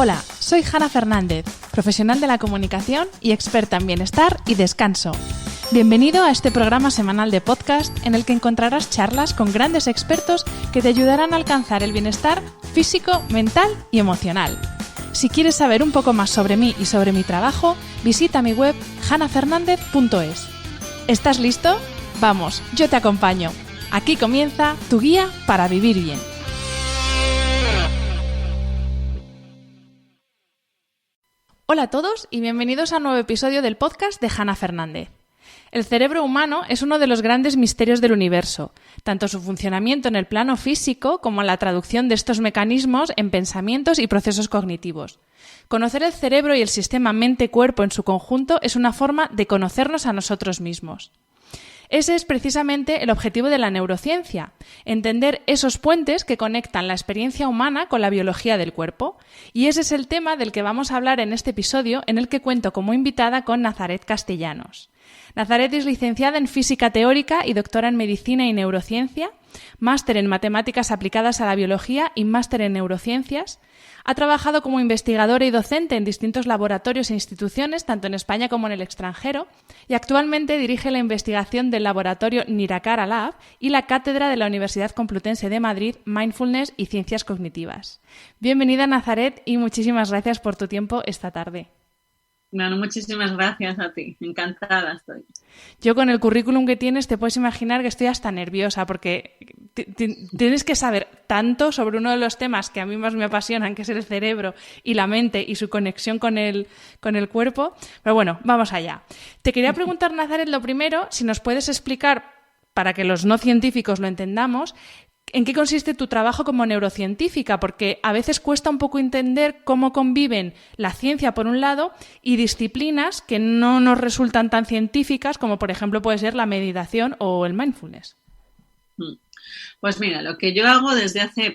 Hola, soy Hanna Fernández, profesional de la comunicación y experta en bienestar y descanso. Bienvenido a este programa semanal de podcast en el que encontrarás charlas con grandes expertos que te ayudarán a alcanzar el bienestar físico, mental y emocional. Si quieres saber un poco más sobre mí y sobre mi trabajo, visita mi web hannafernandez.es. ¿Estás listo? Vamos, yo te acompaño. Aquí comienza tu guía para vivir bien. Hola a todos y bienvenidos a un nuevo episodio del podcast de Hanna Fernández. El cerebro humano es uno de los grandes misterios del universo, tanto su funcionamiento en el plano físico como la traducción de estos mecanismos en pensamientos y procesos cognitivos. Conocer el cerebro y el sistema mente-cuerpo en su conjunto es una forma de conocernos a nosotros mismos. Ese es precisamente el objetivo de la neurociencia, entender esos puentes que conectan la experiencia humana con la biología del cuerpo. Y ese es el tema del que vamos a hablar en este episodio, en el que cuento como invitada con Nazaret Castellanos. Nazaret es licenciada en Física Teórica y doctora en Medicina y Neurociencia, máster en Matemáticas aplicadas a la Biología y máster en Neurociencias. Ha trabajado como investigadora y docente en distintos laboratorios e instituciones, tanto en España como en el extranjero, y actualmente dirige la investigación del laboratorio Nirakara Lab y la cátedra de la Universidad Complutense de Madrid, Mindfulness y Ciencias Cognitivas. Bienvenida, Nazaret, y muchísimas gracias por tu tiempo esta tarde. Bueno, muchísimas gracias a ti. Encantada estoy. Yo con el currículum que tienes te puedes imaginar que estoy hasta nerviosa porque tienes que saber tanto sobre uno de los temas que a mí más me apasionan, que es el cerebro y la mente y su conexión con el cuerpo. Pero bueno, vamos allá. Te quería preguntar, Nazaret, lo primero, si nos puedes explicar, para que los no científicos lo entendamos, ¿en qué consiste tu trabajo como neurocientífica? Porque a veces cuesta un poco entender cómo conviven la ciencia, por un lado, y disciplinas que no nos resultan tan científicas, como por ejemplo puede ser la meditación o el mindfulness. Pues mira, lo que yo hago desde hace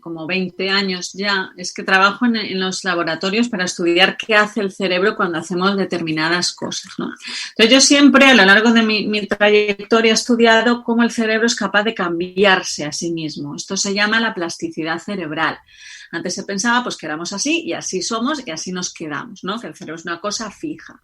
como 20 años ya es que trabajo en los laboratorios para estudiar qué hace el cerebro cuando hacemos determinadas cosas, ¿no? Entonces yo siempre a lo largo de mi trayectoria he estudiado cómo el cerebro es capaz de cambiarse a sí mismo. Esto se llama la plasticidad cerebral. Antes se pensaba pues que éramos así y así somos y así nos quedamos, ¿no? Que el cerebro es una cosa fija.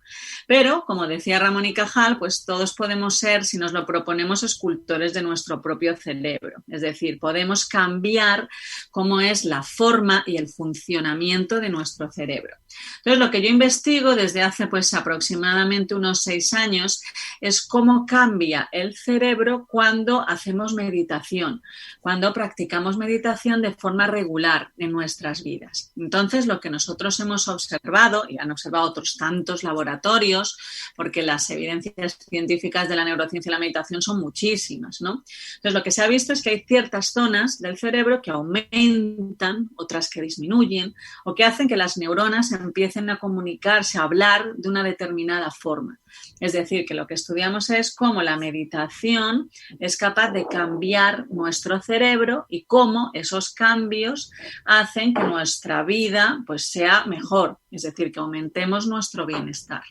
Pero, como decía Ramón y Cajal, pues todos podemos ser, si nos lo proponemos, escultores de nuestro propio cerebro. Es decir, podemos cambiar cómo es la forma y el funcionamiento de nuestro cerebro. Entonces, lo que yo investigo desde hace pues aproximadamente unos 6 años es cómo cambia el cerebro cuando hacemos meditación, cuando practicamos meditación de forma regular en nuestras vidas. Entonces, lo que nosotros hemos observado, y han observado otros tantos laboratorios, porque las evidencias científicas de la neurociencia y la meditación son muchísimas, ¿no? Entonces, lo que se ha visto es que hay ciertas zonas del cerebro que aumentan, otras que disminuyen, o que hacen que las neuronas empiecen a comunicarse, a hablar de una determinada forma. Es decir, que lo que estudiamos es cómo la meditación es capaz de cambiar nuestro cerebro y cómo esos cambios hacen que nuestra vida pues sea mejor, es decir, que aumentemos nuestro bienestar.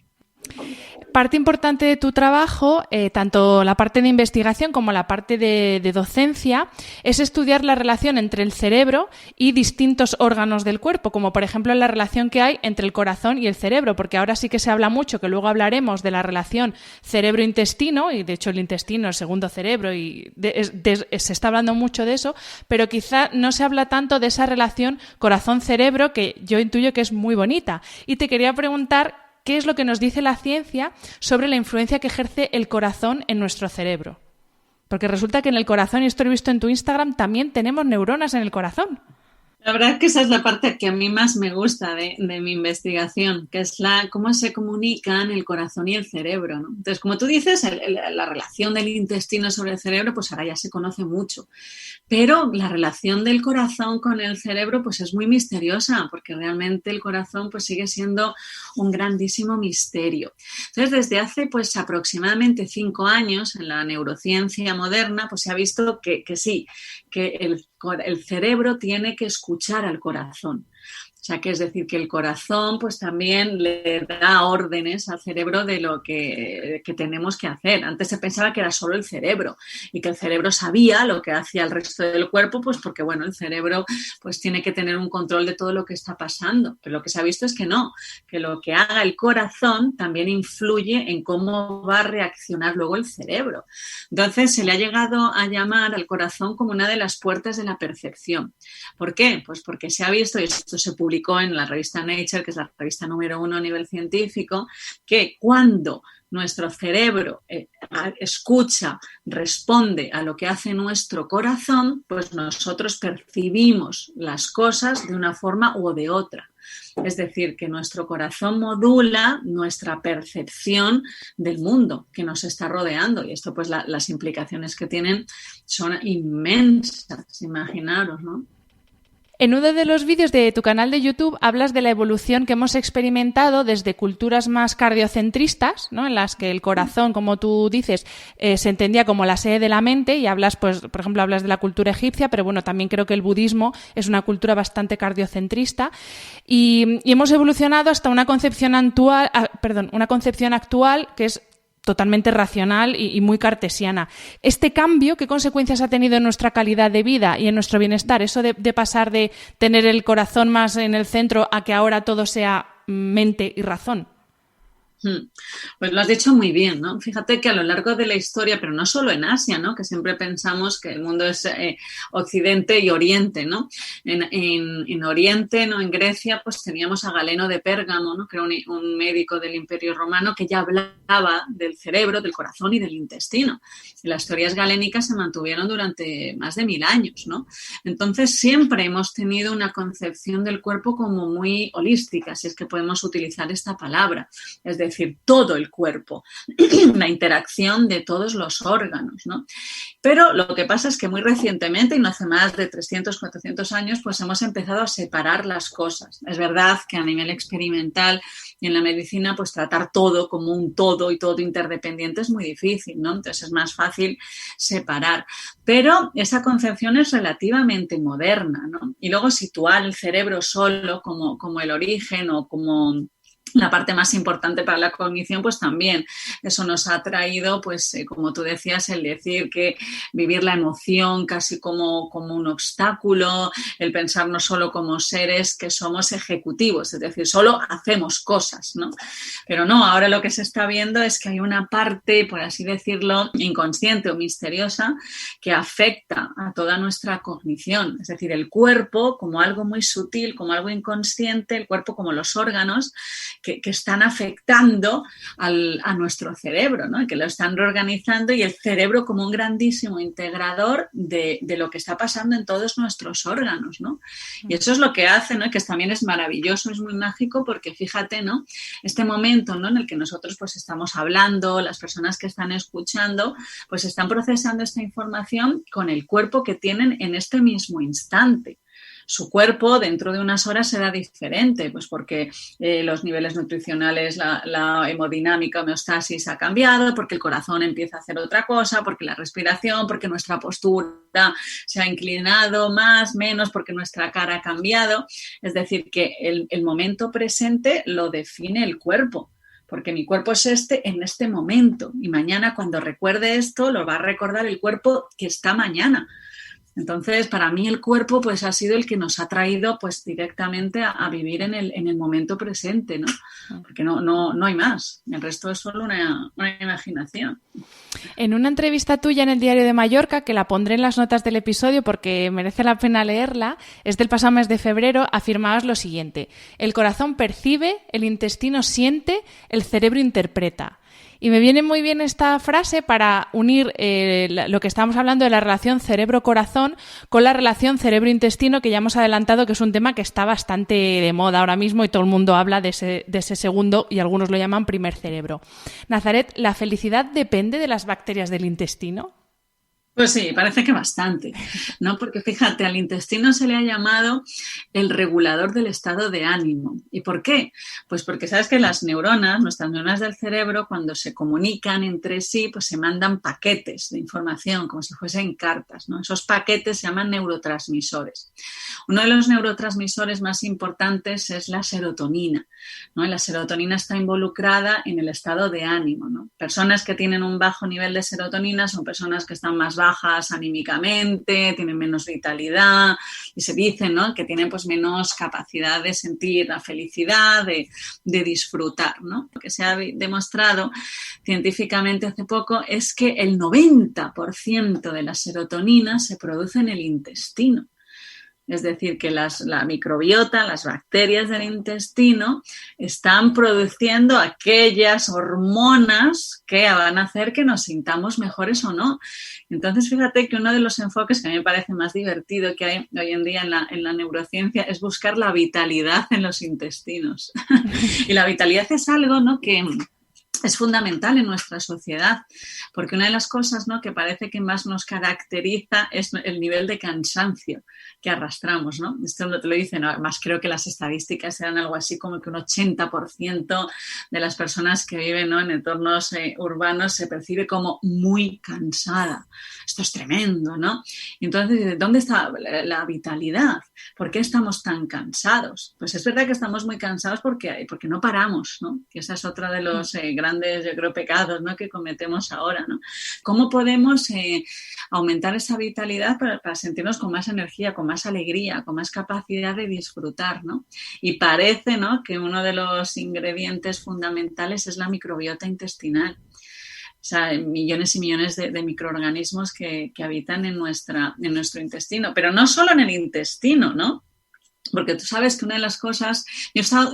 Parte importante de tu trabajo, tanto la parte de investigación como la parte de docencia, es estudiar la relación entre el cerebro y distintos órganos del cuerpo, como por ejemplo la relación que hay entre el corazón y el cerebro, porque ahora sí que se habla mucho, que luego hablaremos de la relación cerebro-intestino, y de hecho el intestino es el segundo cerebro y se está hablando mucho de eso, pero quizá no se habla tanto de esa relación corazón-cerebro, que yo intuyo que es muy bonita. Y te quería preguntar, ¿qué es lo que nos dice la ciencia sobre la influencia que ejerce el corazón en nuestro cerebro? Porque resulta que en el corazón, y esto lo he visto en tu Instagram, también tenemos neuronas en el corazón. La verdad es que esa es la parte que a mí más me gusta de mi investigación, que es cómo se comunican el corazón y el cerebro, ¿no? Entonces, como tú dices, la relación del intestino sobre el cerebro, pues ahora ya se conoce mucho. Pero la relación del corazón con el cerebro pues es muy misteriosa, porque realmente el corazón pues sigue siendo un grandísimo misterio. Entonces, desde hace pues aproximadamente 5 años en la neurociencia moderna pues se ha visto que sí, que el cerebro tiene que escuchar al corazón. sea, que es decir, que el corazón pues también le da órdenes al cerebro de lo que tenemos que hacer. Antes se pensaba que era solo el cerebro y que el cerebro sabía lo que hacía el resto del cuerpo, pues porque, bueno, el cerebro pues tiene que tener un control de todo lo que está pasando. Pero lo que se ha visto es que no, que lo que haga el corazón también influye en cómo va a reaccionar luego el cerebro. Entonces, se le ha llegado a llamar al corazón como una de las puertas de la percepción. ¿Por qué? Pues porque se ha visto, y esto se publicó en la revista Nature, que es la revista número 1 a nivel científico, que cuando nuestro cerebro escucha, responde a lo que hace nuestro corazón, pues nosotros percibimos las cosas de una forma u de otra. Es decir, que nuestro corazón modula nuestra percepción del mundo que nos está rodeando. Y esto, pues, las implicaciones que tienen son inmensas, imaginaros, ¿no? En uno de los vídeos de tu canal de YouTube hablas de la evolución que hemos experimentado desde culturas más cardiocentristas, ¿no? En las que el corazón, como tú dices, se entendía como la sede de la mente, y hablas, pues, por ejemplo, hablas de la cultura egipcia, pero bueno, también creo que el budismo es una cultura bastante cardiocentrista, y hemos evolucionado hasta una concepción actual que es totalmente racional y muy cartesiana. ¿Este cambio qué consecuencias ha tenido en nuestra calidad de vida y en nuestro bienestar? Eso de pasar de tener el corazón más en el centro a que ahora todo sea mente y razón. Pues lo has dicho muy bien, ¿no? Fíjate que a lo largo de la historia, pero no solo en Asia, ¿no? Que siempre pensamos que el mundo es Occidente y Oriente, ¿no? En Oriente, ¿no? En Grecia, pues teníamos a Galeno de Pérgamo, ¿no? Que era un médico del Imperio Romano que ya hablaba del cerebro, del corazón y del intestino. Y las teorías galénicas se mantuvieron durante más de 1000 años, ¿no? Entonces siempre hemos tenido una concepción del cuerpo como muy holística, si es que podemos utilizar esta palabra. Es decir, todo el cuerpo, la interacción de todos los órganos, ¿no? Pero lo que pasa es que muy recientemente, y no hace más de 300, 400 años, pues hemos empezado a separar las cosas. Es verdad que a nivel experimental y en la medicina, pues tratar todo como un todo y todo interdependiente es muy difícil, ¿no? Entonces es más fácil separar. Pero esa concepción es relativamente moderna, ¿no? Y luego situar el cerebro solo como el origen o como la parte más importante para la cognición, pues también eso nos ha traído, pues como tú decías, el decir que vivir la emoción casi como un obstáculo, el pensarnos solo como seres que somos ejecutivos, es decir, solo hacemos cosas, ¿no? Pero no, ahora lo que se está viendo es que hay una parte, por así decirlo, inconsciente o misteriosa que afecta a toda nuestra cognición, es decir, el cuerpo como algo muy sutil, como algo inconsciente, el cuerpo como los órganos que están afectando a nuestro cerebro, ¿no? Que lo están reorganizando, y el cerebro como un grandísimo integrador de lo que está pasando en todos nuestros órganos, ¿no? Y eso es lo que hace, ¿no? Que también es maravilloso, es muy mágico, porque fíjate, ¿no? Este momento, ¿no? En el que nosotros pues estamos hablando, las personas que están escuchando, pues están procesando esta información con el cuerpo que tienen en este mismo instante. Su cuerpo dentro de unas horas será diferente, pues porque los niveles nutricionales, la hemodinámica, homeostasis ha cambiado, porque el corazón empieza a hacer otra cosa, porque la respiración, porque nuestra postura se ha inclinado más, menos, porque nuestra cara ha cambiado. Es decir, que el momento presente lo define el cuerpo. Porque mi cuerpo es en este momento, y mañana cuando recuerde esto lo va a recordar el cuerpo que está mañana. Entonces, para mí el cuerpo pues ha sido el que nos ha traído pues directamente a vivir en el momento presente, ¿no? Porque no hay más. El resto es solo una imaginación. En una entrevista tuya en el Diario de Mallorca, que la pondré en las notas del episodio porque merece la pena leerla, es del pasado mes de febrero, afirmabas lo siguiente: el corazón percibe, el intestino siente, el cerebro interpreta. Y me viene muy bien esta frase para unir lo que estábamos hablando de la relación cerebro-corazón con la relación cerebro-intestino, que ya hemos adelantado que es un tema que está bastante de moda ahora mismo y todo el mundo habla de ese segundo, y algunos lo llaman primer cerebro. Nazaret, ¿la felicidad depende de las bacterias del intestino? Pues sí, parece que bastante, ¿no? Porque fíjate, al intestino se le ha llamado el regulador del estado de ánimo. ¿Y por qué? Pues porque sabes que las neuronas, nuestras neuronas del cerebro, cuando se comunican entre sí, pues se mandan paquetes de información, como si fuesen cartas, ¿no? Esos paquetes se llaman neurotransmisores. Uno de los neurotransmisores más importantes es la serotonina, ¿no? Y la serotonina está involucrada en el estado de ánimo, ¿no? Personas que tienen un bajo nivel de serotonina son personas que están más bajas anímicamente, tienen menos vitalidad y se dice, ¿no?, que tienen pues menos capacidad de sentir la felicidad, de disfrutar, ¿no? Lo que se ha demostrado científicamente hace poco es que el 90% de la serotonina se produce en el intestino. Es decir, que la microbiota, las bacterias del intestino, están produciendo aquellas hormonas que van a hacer que nos sintamos mejores o no. Entonces, fíjate que uno de los enfoques que a mí me parece más divertido que hay hoy en día en la neurociencia es buscar la vitalidad en los intestinos. Y la vitalidad es algo, ¿no?, que es fundamental en nuestra sociedad, porque una de las cosas, ¿no?, que parece que más nos caracteriza es el nivel de cansancio que arrastramos, ¿no? Esto no te lo dicen, ¿no? Además creo que las estadísticas eran algo así como que un 80% de las personas que viven, ¿no?, en entornos urbanos se percibe como muy cansada. Esto es tremendo, ¿no? Y entonces, ¿dónde está la vitalidad? ¿Por qué estamos tan cansados? Pues es verdad que estamos muy cansados porque no paramos, ¿no? Que esa es otra de los grandes, yo creo, pecados, ¿no?, que cometemos ahora, ¿no? ¿Cómo podemos aumentar esa vitalidad para sentirnos con más energía, con más alegría, con más capacidad de disfrutar, ¿no? Y parece, ¿no?, que uno de los ingredientes fundamentales es la microbiota intestinal. O sea, millones y millones de microorganismos que habitan en nuestro intestino, pero no solo en el intestino, ¿no? Porque tú sabes que una de las cosas, yo he estado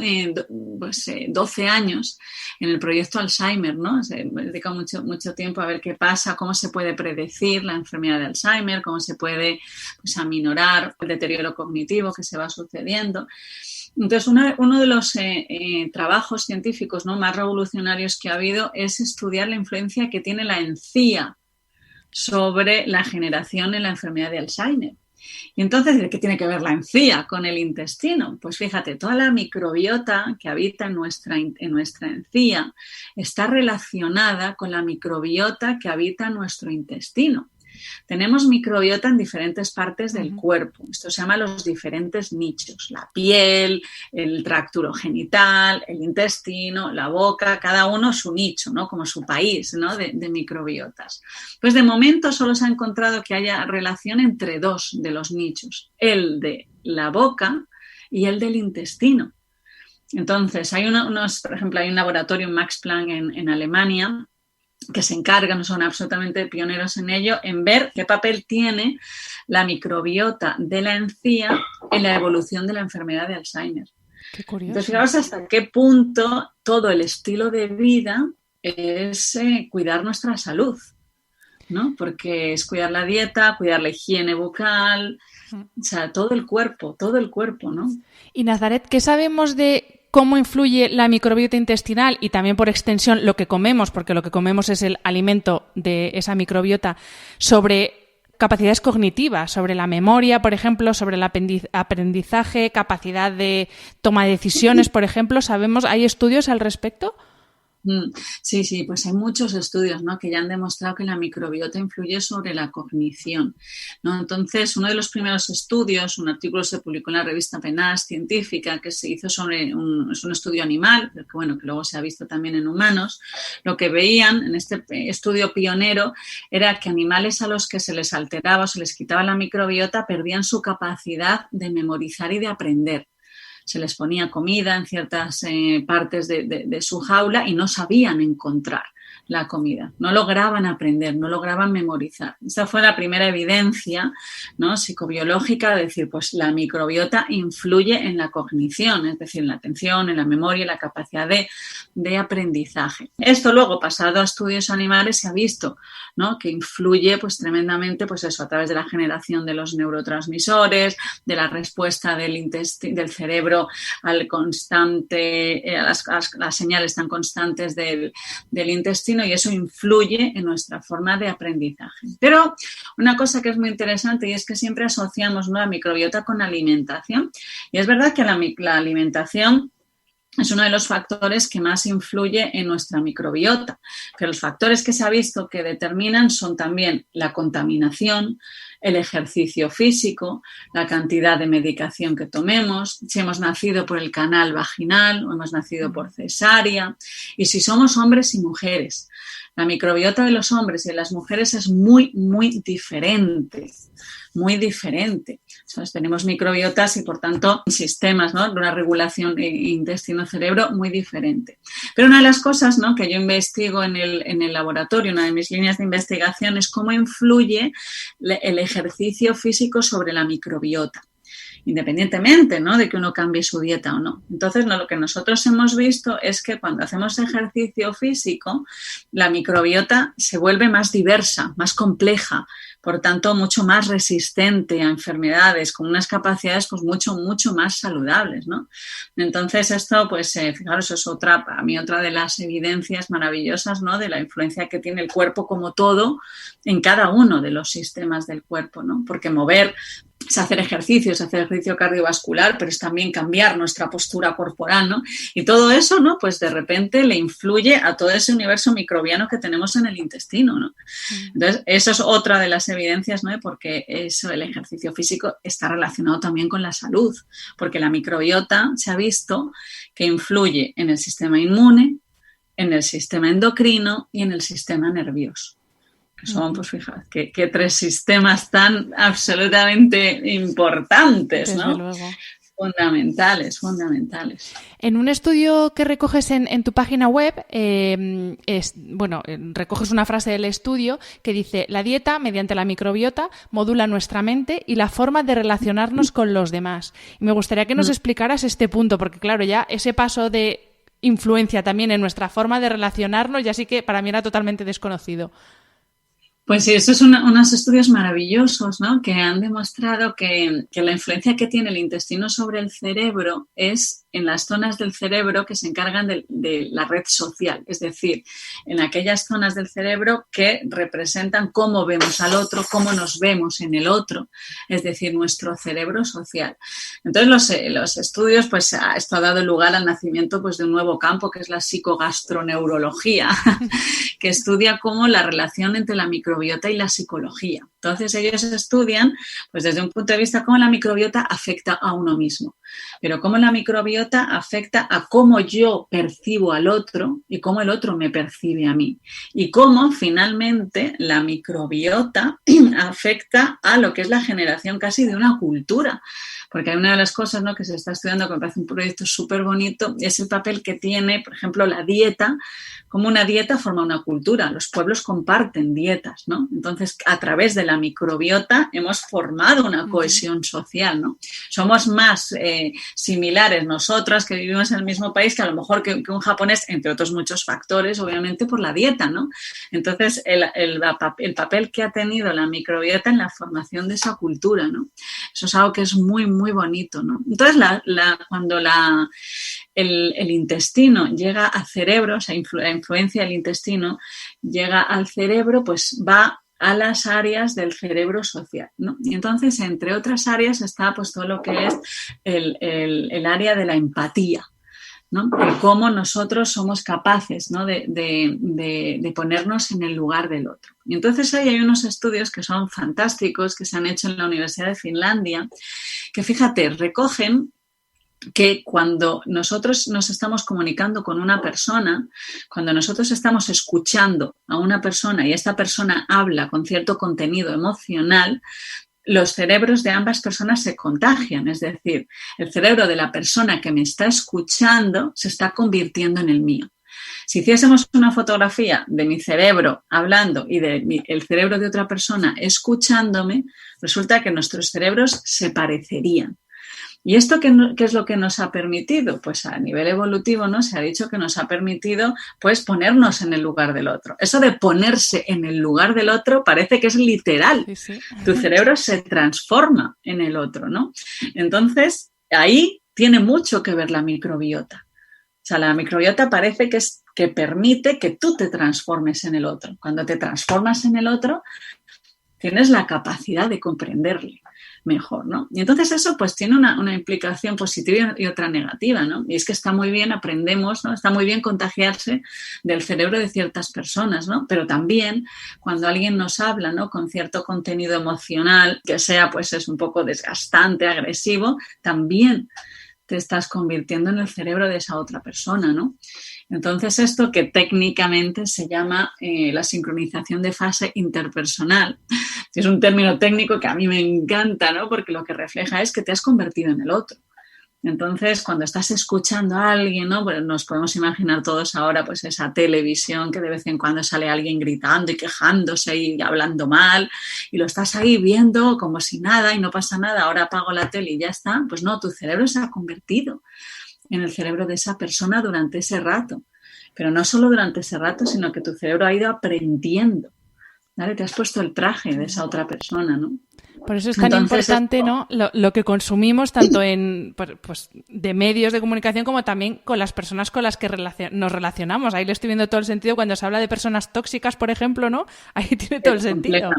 12 años en el proyecto Alzheimer, ¿no? Me he dedicado mucho tiempo a ver qué pasa, cómo se puede predecir la enfermedad de Alzheimer, cómo se puede pues, aminorar el deterioro cognitivo que se va sucediendo. Entonces, uno de los trabajos científicos, ¿no?, más revolucionarios que ha habido es estudiar la influencia que tiene la encía sobre la generación en la enfermedad de Alzheimer. Y entonces, ¿qué tiene que ver la encía con el intestino? Pues fíjate, toda la microbiota que habita en nuestra encía está relacionada con la microbiota que habita en nuestro intestino. Tenemos microbiota en diferentes partes del cuerpo. Esto se llama los diferentes nichos. La piel, el tracto urogenital, el intestino, la boca, cada uno su nicho, ¿no?, como su país, ¿no?, de microbiotas. Pues de momento solo se ha encontrado que haya relación entre dos de los nichos, el de la boca y el del intestino. Entonces, hay por ejemplo, hay un laboratorio en Max Planck en Alemania que se encargan, son absolutamente pioneros en ello, en ver qué papel tiene la microbiota de la encía en la evolución de la enfermedad de Alzheimer. Qué curioso. Entonces, fijaos hasta qué punto todo el estilo de vida es cuidar nuestra salud, ¿no? Porque es cuidar la dieta, cuidar la higiene bucal, o sea, todo el cuerpo, ¿no? Y Nazaret, ¿qué sabemos de cómo influye la microbiota intestinal y también por extensión lo que comemos, porque lo que comemos es el alimento de esa microbiota, sobre capacidades cognitivas, sobre la memoria, por ejemplo, sobre el aprendizaje, capacidad de toma de decisiones, por ejemplo? ¿Hay estudios al respecto? Sí, pues hay muchos estudios, ¿no?, que ya han demostrado que la microbiota influye sobre la cognición, ¿no? Entonces, uno de los primeros estudios, un artículo se publicó en la revista PNAS científica que se hizo sobre es un estudio animal, pero que luego se ha visto también en humanos. Lo que veían en este estudio pionero era que animales a los que se les alteraba o se les quitaba la microbiota perdían su capacidad de memorizar y de aprender. Se les ponía comida en ciertas partes de su jaula y no sabían encontrar la comida, no lograban aprender, no lograban memorizar. Esta fue la primera evidencia, ¿no?, psicobiológica de decir, pues la microbiota influye en la cognición, es decir, en la atención, en la memoria, en la capacidad de aprendizaje. Esto luego, pasado a estudios animales, se ha visto, ¿no?, que influye pues tremendamente, pues eso, a través de la generación de los neurotransmisores, de la respuesta del cerebro al constante, a las señales tan constantes del intestino, intestino y eso influye en nuestra forma de aprendizaje. Pero una cosa que es muy interesante y es que siempre asociamos, ¿no?, la microbiota con alimentación. Y es verdad que la alimentación es uno de los factores que más influye en nuestra microbiota. Pero los factores que se ha visto que determinan son también la contaminación, el ejercicio físico, la cantidad de medicación que tomemos, si hemos nacido por el canal vaginal o hemos nacido por cesárea y si somos hombres y mujeres. La microbiota de los hombres y de las mujeres es muy, muy diferente. Muy diferente. Entonces, tenemos microbiotas y, por tanto, sistemas, ¿no?, de una regulación intestino-cerebro muy diferente. Pero una de las cosas, ¿no?, que yo investigo en el laboratorio, una de mis líneas de investigación, es cómo influye el ejercicio físico sobre la microbiota, independientemente, ¿no?, de que uno cambie su dieta o no. Entonces, lo que nosotros hemos visto es que cuando hacemos ejercicio físico, la microbiota se vuelve más diversa, más compleja, por tanto, mucho más resistente a enfermedades, con unas capacidades pues mucho, mucho más saludables, ¿no? Entonces, esto, pues, fijaros, es para mí otra de las evidencias maravillosas, ¿no?, de la influencia que tiene el cuerpo como todo en cada uno de los sistemas del cuerpo, ¿no? Porque mover es hacer ejercicio cardiovascular, pero es también cambiar nuestra postura corporal, ¿no? Y todo eso, ¿no?, pues de repente le influye a todo ese universo microbiano que tenemos en el intestino, ¿no? Entonces, eso es otra de las evidencias, ¿no?, porque el ejercicio físico está relacionado también con la salud, porque la microbiota se ha visto que influye en el sistema inmune, en el sistema endocrino y en el sistema nervioso. Que son, pues fíjate, que tres sistemas tan absolutamente importantes, ¿no? Desde luego. Fundamentales. En un estudio que recoges en tu página web, recoges una frase del estudio que dice: la dieta, mediante la microbiota, modula nuestra mente y la forma de relacionarnos con los demás. Y me gustaría que nos explicaras este punto, porque claro, ya ese paso de influencia también en nuestra forma de relacionarnos ya sí que para mí era totalmente desconocido. Pues sí, estos son unos estudios maravillosos, ¿no?, que han demostrado que la influencia que tiene el intestino sobre el cerebro es en las zonas del cerebro que se encargan de la red social, es decir, en aquellas zonas del cerebro que representan cómo vemos al otro, cómo nos vemos en el otro, es decir, nuestro cerebro social. Entonces, los estudios, pues esto ha dado lugar al nacimiento, pues, de un nuevo campo que es la psicogastroneurología, que estudia cómo la relación entre la microbiota y la psicología. Entonces, ellos estudian, pues, desde un punto de vista cómo la microbiota afecta a uno mismo, pero cómo la microbiota afecta a cómo yo percibo al otro y cómo el otro me percibe a mí. Y cómo, finalmente, la microbiota afecta a lo que es la generación casi de una cultura. Porque hay una de las cosas, ¿no?, que se está estudiando, que me parece un proyecto súper bonito, es el papel que tiene, por ejemplo, la dieta, como una dieta forma una cultura. Los pueblos comparten dietas, ¿no? Entonces, a través de la microbiota hemos formado una cohesión social, ¿no? Somos más similares nosotras que vivimos en el mismo país que a lo mejor que un japonés, entre otros muchos factores, obviamente por la dieta, ¿no? Entonces, el papel que ha tenido la microbiota en la formación de esa cultura, ¿no? Eso es algo que es muy, muy bonito, ¿no? Entonces, cuando el intestino llega al cerebro, o sea, la influencia del intestino llega al cerebro, pues va a las áreas del cerebro social, ¿no? Y entonces, entre otras áreas, está pues todo lo que es el área de la empatía, ¿no? El cómo nosotros somos capaces, ¿no?, de ponernos en el lugar del otro. Y entonces ahí hay unos estudios que son fantásticos, que se han hecho en la Universidad de Finlandia, que, fíjate, recogen que cuando nosotros nos estamos comunicando con una persona, cuando nosotros estamos escuchando a una persona y esta persona habla con cierto contenido emocional, los cerebros de ambas personas se contagian, es decir, el cerebro de la persona que me está escuchando se está convirtiendo en el mío. Si hiciésemos una fotografía de mi cerebro hablando y el cerebro de otra persona escuchándome, resulta que nuestros cerebros se parecerían. ¿Y esto qué es lo que nos ha permitido? Pues a nivel evolutivo, ¿no?, se ha dicho que nos ha permitido, pues, ponernos en el lugar del otro. Eso de ponerse en el lugar del otro parece que es literal. Sí, sí. Tu cerebro se transforma en el otro, ¿no? Entonces, ahí tiene mucho que ver la microbiota. O sea, la microbiota parece que es que permite que tú te transformes en el otro. Cuando te transformas en el otro, tienes la capacidad de comprenderle mejor, ¿no? Y entonces eso pues tiene una implicación positiva y otra negativa, ¿no? Y es que está muy bien, aprendemos, ¿no? Está muy bien contagiarse del cerebro de ciertas personas, ¿no? Pero también cuando alguien nos habla, ¿no? Con cierto contenido emocional, que sea pues es un poco desgastante, agresivo, también te estás convirtiendo en el cerebro de esa otra persona, ¿no? Entonces, esto que técnicamente se llama la sincronización de fase interpersonal. Es un término técnico que a mí me encanta, ¿no? Porque lo que refleja es que te has convertido en el otro. Entonces, cuando estás escuchando a alguien, ¿no? Pues nos podemos imaginar todos ahora pues esa televisión que de vez en cuando sale alguien gritando y quejándose y hablando mal y lo estás ahí viendo como si nada y no pasa nada, ahora apago la tele y ya está. Pues no, tu cerebro se ha convertido en el cerebro de esa persona durante ese rato. Pero no solo durante ese rato, sino que tu cerebro ha ido aprendiendo, ¿vale? Te has puesto el traje de esa otra persona, ¿no? Por eso es tan importante, ¿no? Lo que consumimos tanto en pues, de medios de comunicación como también con las personas con las que nos relacionamos. Ahí le estoy viendo todo el sentido cuando se habla de personas tóxicas, por ejemplo, ¿no? Ahí tiene todo el sentido.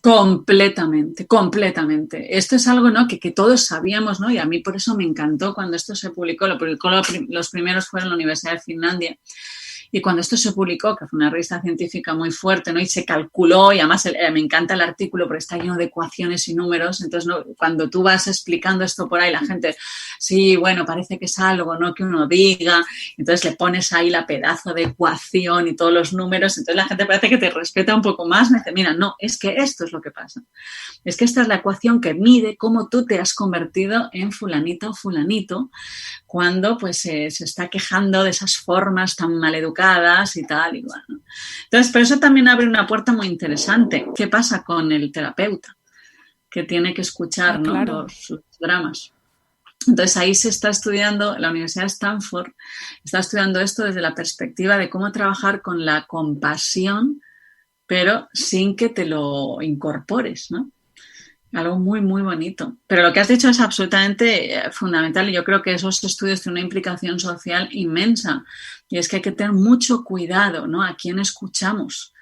Completamente. Esto es algo, ¿no? que todos sabíamos, ¿no? Y a mí por eso me encantó cuando esto se publicó. Los primeros fueron en la Universidad de Finlandia. Y cuando esto se publicó, que fue una revista científica muy fuerte, ¿no? Y se calculó, y además me encanta el artículo porque está lleno de ecuaciones y números, entonces ¿no? Cuando tú vas explicando esto por ahí, la gente, sí, bueno, parece que es algo, ¿no? Que uno diga, entonces le pones ahí la pedazo de ecuación y todos los números, entonces la gente parece que te respeta un poco más, me dice, mira, no, es que esto es lo que pasa, es que esta es la ecuación que mide cómo tú te has convertido en fulanito o fulanito cuando pues se está quejando de esas formas tan maleducadas y tal, y bueno. Entonces, pero eso también abre una puerta muy interesante. ¿Qué pasa con el terapeuta? Que tiene que escuchar, ¿no? Claro. Sus dramas. Entonces, ahí se está estudiando, la Universidad de Stanford está estudiando esto desde la perspectiva de cómo trabajar con la compasión, pero sin que te lo incorpores, ¿no? Algo muy, muy bonito. Pero lo que has dicho es absolutamente fundamental y yo creo que esos estudios tienen una implicación social inmensa. Y es que hay que tener mucho cuidado, ¿no? A quién escuchamos,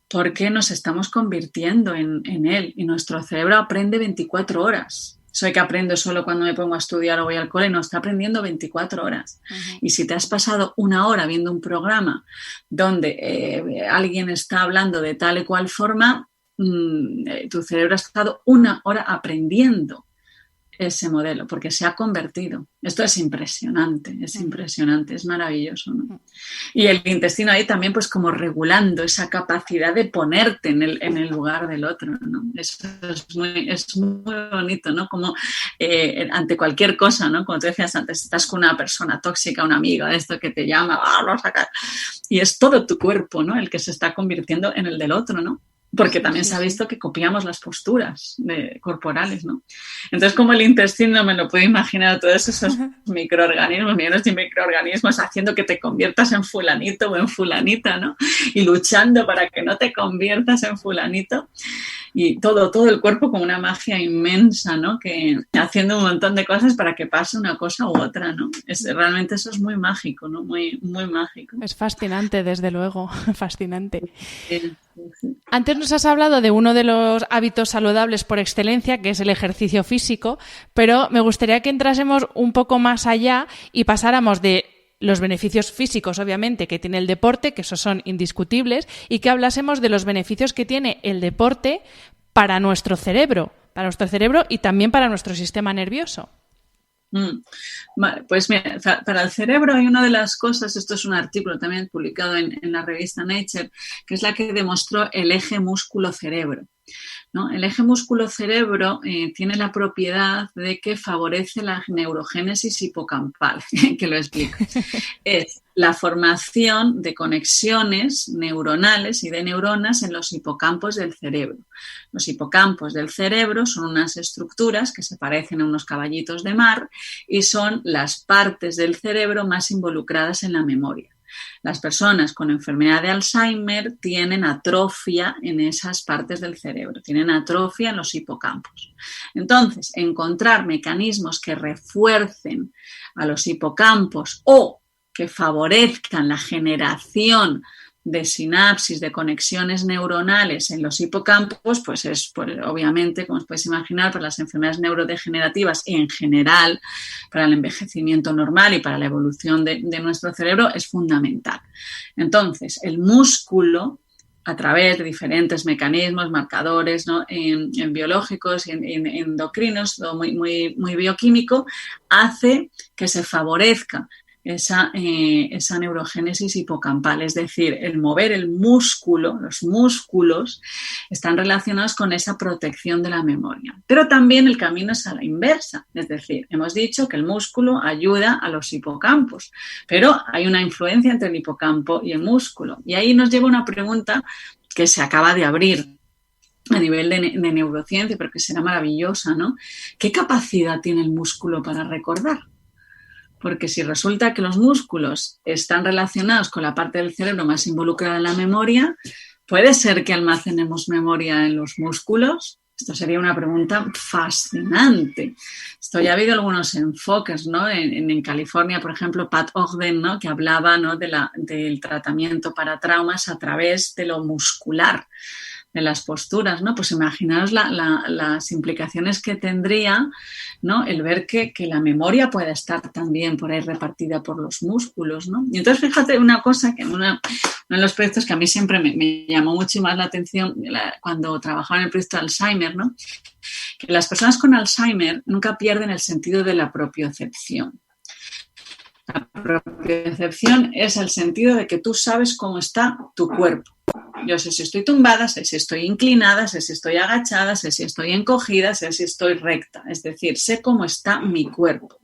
porque nos estamos convirtiendo en él y nuestro cerebro aprende 24 horas. Soy que aprendo solo cuando me pongo a estudiar o voy al cole, no, está aprendiendo 24 horas. Uh-huh. Y si te has pasado una hora viendo un programa donde alguien está hablando de tal y cual forma, tu cerebro ha estado una hora aprendiendo ese modelo porque se ha convertido. Esto es impresionante, es maravilloso, ¿no? Y el intestino ahí también pues como regulando esa capacidad de ponerte en el lugar del otro, ¿no? Eso es muy bonito, ¿no? Como ante cualquier cosa, ¿no? Como tú decías antes, estás con una persona tóxica, una amiga, esto que te llama, y es todo tu cuerpo, ¿no? El que se está convirtiendo en el del otro, ¿no? Porque también se ha visto que copiamos las posturas corporales, ¿no? Entonces, como el intestino, me lo puedo imaginar, todos esos microorganismos, millones de microorganismos haciendo que te conviertas en fulanito o en fulanita, ¿no? Y luchando para que no te conviertas en fulanito. Y todo el cuerpo con una magia inmensa, ¿no? Que haciendo un montón de cosas para que pase una cosa u otra, ¿no? Realmente eso es muy mágico, ¿no? Muy, muy mágico. Es fascinante, desde luego, fascinante. Antes nos has hablado de uno de los hábitos saludables por excelencia, que es el ejercicio físico, pero me gustaría que entrásemos un poco más allá y pasáramos de los beneficios físicos, obviamente, que tiene el deporte, que esos son indiscutibles, y que hablásemos de los beneficios que tiene el deporte para nuestro cerebro y también para nuestro sistema nervioso. Vale, pues mira, para el cerebro hay una de las cosas, esto es un artículo también publicado en la revista Nature, que es la que demostró el eje músculo-cerebro, ¿no? El eje músculo-cerebro tiene la propiedad de que favorece la neurogénesis hipocampal, que lo explico. Es la formación de conexiones neuronales y de neuronas en los hipocampos del cerebro. Los hipocampos del cerebro son unas estructuras que se parecen a unos caballitos de mar y son las partes del cerebro más involucradas en la memoria. Las personas con enfermedad de Alzheimer tienen atrofia en esas partes del cerebro, tienen atrofia en los hipocampos. Entonces, encontrar mecanismos que refuercen a los hipocampos o que favorezcan la generación de sinapsis, de conexiones neuronales en los hipocampos, pues obviamente, como os podéis imaginar, para las enfermedades neurodegenerativas y en general para el envejecimiento normal y para la evolución de nuestro cerebro es fundamental. Entonces, el músculo, a través de diferentes mecanismos, marcadores, ¿no? en biológicos y en endocrinos, todo muy bioquímico, hace que se favorezca esa neurogénesis hipocampal, es decir, el mover el músculo, los músculos están relacionados con esa protección de la memoria. Pero también el camino es a la inversa, es decir, hemos dicho que el músculo ayuda a los hipocampos, pero hay una influencia entre el hipocampo y el músculo. Y ahí nos lleva una pregunta que se acaba de abrir a nivel de neurociencia, pero que será maravillosa, ¿no? ¿Qué capacidad tiene el músculo para recordar? Porque si resulta que los músculos están relacionados con la parte del cerebro más involucrada en la memoria, ¿puede ser que almacenemos memoria en los músculos? Esto sería una pregunta fascinante. Esto ya ha habido algunos enfoques, ¿no? En California, por ejemplo, Pat Ogden, ¿no? Que hablaba, ¿no? del tratamiento para traumas a través de lo muscular, de las posturas, ¿no? Pues imaginaos las implicaciones que tendría, ¿no? El ver que la memoria puede estar también por ahí repartida por los músculos, ¿no? Y entonces fíjate una cosa que uno de los proyectos que a mí siempre me llamó mucho más la atención cuando trabajaba en el proyecto de Alzheimer, ¿no? Que las personas con Alzheimer nunca pierden el sentido de la propiocepción. La propiocepción es el sentido de que tú sabes cómo está tu cuerpo. Yo sé si estoy tumbada, sé si estoy inclinada, sé si estoy agachada, sé si estoy encogida, sé si estoy recta. Es decir, sé cómo está mi cuerpo.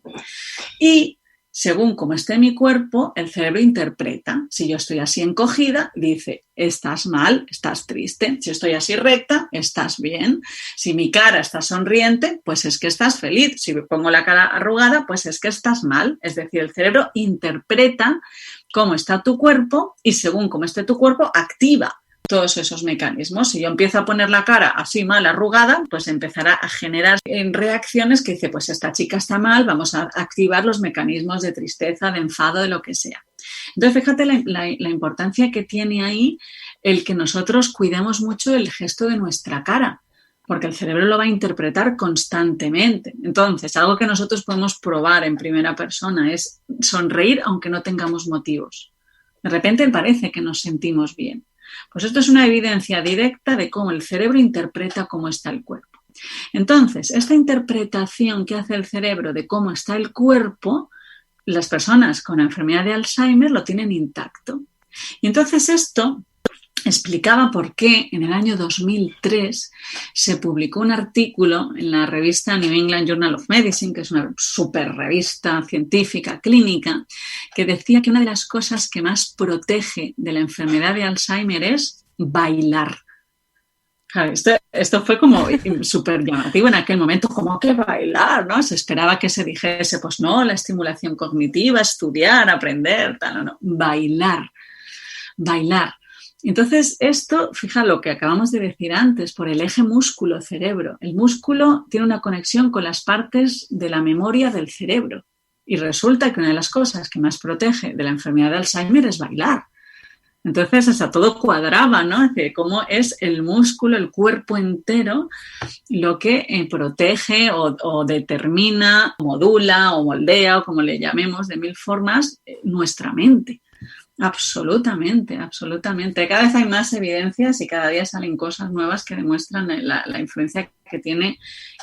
Y según cómo esté mi cuerpo, el cerebro interpreta. Si yo estoy así encogida, dice, estás mal, estás triste. Si estoy así recta, estás bien. Si mi cara está sonriente, pues es que estás feliz. Si me pongo la cara arrugada, pues es que estás mal. Es decir, el cerebro interpreta cómo está tu cuerpo y según cómo esté tu cuerpo, activa todos esos mecanismos. Si yo empiezo a poner la cara así mal arrugada, pues empezará a generar reacciones que dice, pues esta chica está mal, vamos a activar los mecanismos de tristeza, de enfado, de lo que sea. Entonces, fíjate la importancia que tiene ahí el que nosotros cuidemos mucho el gesto de nuestra cara, porque el cerebro lo va a interpretar constantemente. Entonces, algo que nosotros podemos probar en primera persona es sonreír aunque no tengamos motivos. De repente parece que nos sentimos bien. Pues esto es una evidencia directa de cómo el cerebro interpreta cómo está el cuerpo. Entonces, esta interpretación que hace el cerebro de cómo está el cuerpo, las personas con la enfermedad de Alzheimer lo tienen intacto. Y entonces esto explicaba por qué en el año 2003 se publicó un artículo en la revista New England Journal of Medicine, que es una super revista científica clínica, que decía que una de las cosas que más protege de la enfermedad de Alzheimer es bailar. Claro, esto fue como súper llamativo en aquel momento, como que bailar, ¿no? Se esperaba que se dijese, pues no, la estimulación cognitiva, estudiar, aprender, tal, no, bailar. Entonces, esto, fija lo que acabamos de decir antes, por el eje músculo-cerebro. El músculo tiene una conexión con las partes de la memoria del cerebro. Y resulta que una de las cosas que más protege de la enfermedad de Alzheimer es bailar. Entonces, hasta todo cuadraba, ¿no? De cómo es el músculo, el cuerpo entero, lo que protege o determina, modula o moldea, o como le llamemos de mil formas, nuestra mente. Absolutamente. Cada vez hay más evidencias y cada día salen cosas nuevas que demuestran la influencia que tiene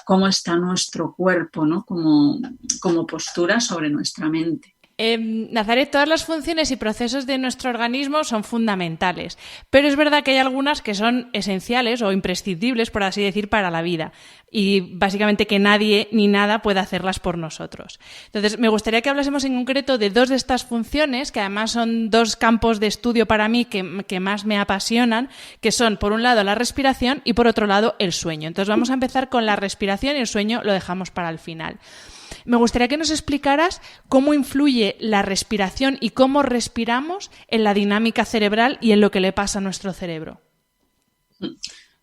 cómo está nuestro cuerpo, ¿no? Como postura sobre nuestra mente. Nazaret, todas las funciones y procesos de nuestro organismo son fundamentales, pero es verdad que hay algunas que son esenciales o imprescindibles, por así decir, para la vida y básicamente que nadie ni nada puede hacerlas por nosotros. Entonces, me gustaría que hablásemos en concreto de dos de estas funciones, que además son dos campos de estudio para mí que más me apasionan, que son, por un lado, la respiración y, por otro lado, el sueño. Entonces, vamos a empezar con la respiración y el sueño lo dejamos para el final. Me gustaría que nos explicaras cómo influye la respiración y cómo respiramos en la dinámica cerebral y en lo que le pasa a nuestro cerebro.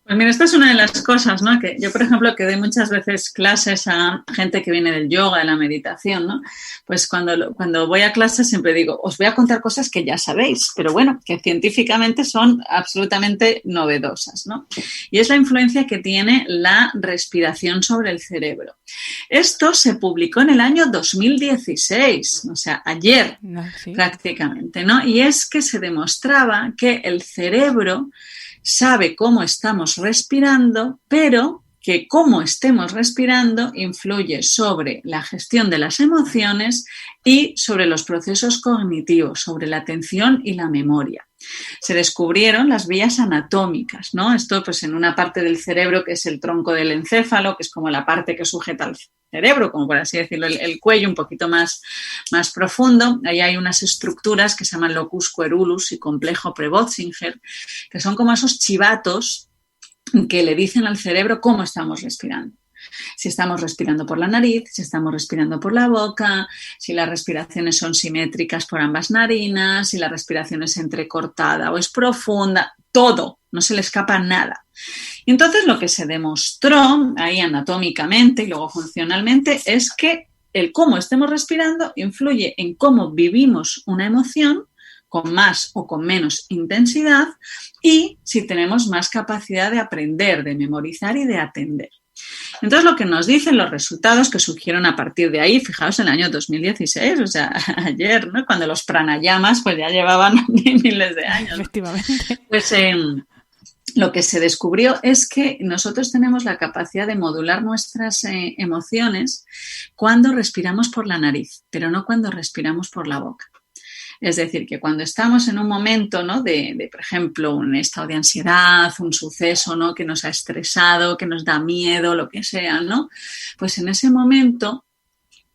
Pues mira, esta es una de las cosas, ¿no? Que yo, por ejemplo, que doy muchas veces clases a gente que viene del yoga, de la meditación, ¿no? Pues cuando voy a clases siempre digo, os voy a contar cosas que ya sabéis, pero bueno, que científicamente son absolutamente novedosas, ¿no? Y es la influencia que tiene la respiración sobre el cerebro. Esto se publicó en el año 2016, o sea, ayer prácticamente, ¿no? Y es que se demostraba que el cerebro sabe cómo estamos respirando, pero que cómo estemos respirando influye sobre la gestión de las emociones y sobre los procesos cognitivos, sobre la atención y la memoria. Se descubrieron las vías anatómicas, ¿no? Esto pues en una parte del cerebro que es el tronco del encéfalo, que es como la parte que sujeta al cerebro, como por así decirlo, el cuello un poquito más profundo. Ahí hay unas estructuras que se llaman locus coeruleus y complejo Prebotzinger, que son como esos chivatos que le dicen al cerebro cómo estamos respirando. Si estamos respirando por la nariz, si estamos respirando por la boca, si las respiraciones son simétricas por ambas narinas, si la respiración es entrecortada o es profunda, todo, no se le escapa nada. Y entonces lo que se demostró ahí anatómicamente y luego funcionalmente es que el cómo estemos respirando influye en cómo vivimos una emoción, con más o con menos intensidad, y si tenemos más capacidad de aprender, de memorizar y de atender. Entonces, lo que nos dicen los resultados que surgieron a partir de ahí, fijaos, en el año 2016, o sea, ayer, ¿no? Cuando los pranayamas pues ya llevaban miles de años, ¿no? Efectivamente. Pues lo que se descubrió es que nosotros tenemos la capacidad de modular nuestras emociones cuando respiramos por la nariz, pero no cuando respiramos por la boca. Es decir, que cuando estamos en un momento, ¿no? de, por ejemplo, un estado de ansiedad, un suceso, ¿no? que nos ha estresado, que nos da miedo, lo que sea, ¿no? Pues en ese momento,